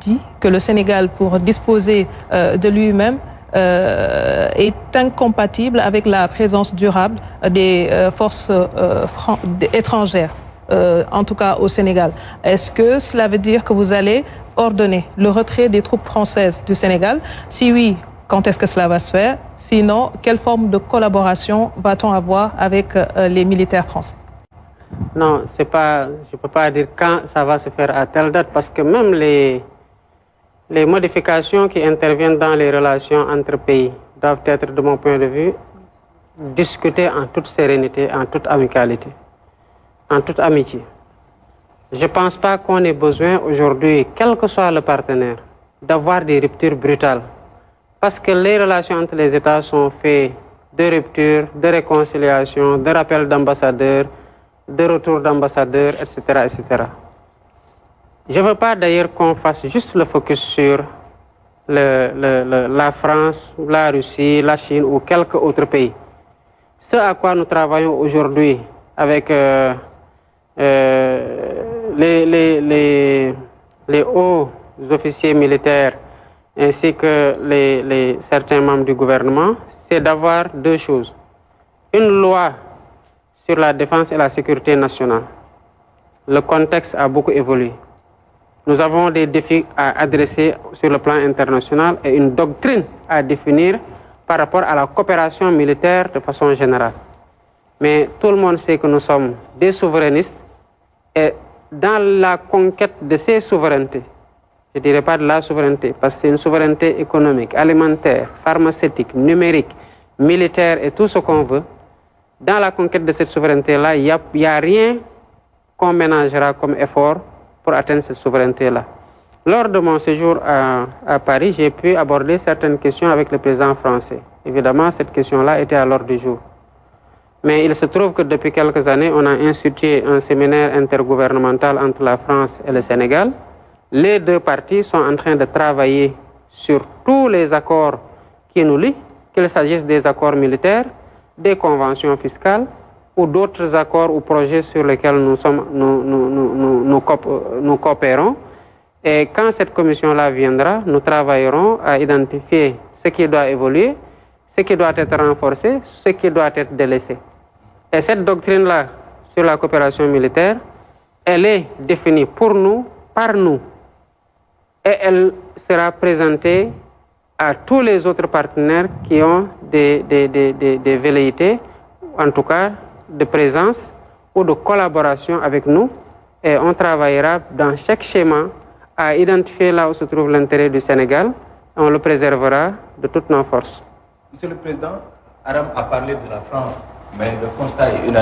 dit que le Sénégal, pour disposer de lui-même, est incompatible avec la présence durable des forces étrangères, en tout cas au Sénégal. Est-ce que cela veut dire que vous allez ordonner le retrait des troupes françaises du Sénégal? Si oui, quand est-ce que cela va se faire? Sinon, quelle forme de collaboration va-t-on avoir avec les militaires français? Non, je ne peux pas dire quand ça va se faire à telle date, parce que même les modifications qui interviennent dans les relations entre pays doivent être, de mon point de vue, discutées en toute sérénité, en toute amicalité, en toute amitié. Je ne pense pas qu'on ait besoin aujourd'hui, quel que soit le partenaire, d'avoir des ruptures brutales. Parce que les relations entre les États sont faites de ruptures, de réconciliation, de rappel d'ambassadeurs, de retour d'ambassadeurs, etc., etc. Je ne veux pas d'ailleurs qu'on fasse juste le focus sur la France, la Russie, la Chine ou quelques autres pays. Ce à quoi nous travaillons aujourd'hui avec les hauts officiers militaires ainsi que certains membres du gouvernement, c'est d'avoir deux choses. Une loi sur la défense et la sécurité nationale. Le contexte a beaucoup évolué. Nous avons des défis à adresser sur le plan international et une doctrine à définir par rapport à la coopération militaire de façon générale. Mais tout le monde sait que nous sommes des souverainistes et dans la conquête de ces souverainetés, je ne dirais pas de la souveraineté, parce que c'est une souveraineté économique, alimentaire, pharmaceutique, numérique, militaire et tout ce qu'on veut. Dans la conquête de cette souveraineté-là, il n'y a rien qu'on ménagera comme effort pour atteindre cette souveraineté-là. Lors de mon séjour à Paris, j'ai pu aborder certaines questions avec le président français. Évidemment, cette question-là était à l'ordre du jour. Mais il se trouve que depuis quelques années, on a institué un séminaire intergouvernemental entre la France et le Sénégal. Les deux parties sont en train de travailler sur tous les accords qui nous lient, qu'il s'agisse des accords militaires, des conventions fiscales ou d'autres accords ou projets sur lesquels nous coopérons. Et quand cette commission-là viendra, nous travaillerons à identifier ce qui doit évoluer, ce qui doit être renforcé, ce qui doit être délaissé. Et cette doctrine-là sur la coopération militaire, elle est définie pour nous, par nous. Et elle sera présentée à tous les autres partenaires qui ont des velléités, en tout cas de présence ou de collaboration avec nous. Et on travaillera dans chaque schéma à identifier là où se trouve l'intérêt du Sénégal. On le préservera de toutes nos forces. Monsieur le Président, Aram a parlé de la France, mais le constat est unanime.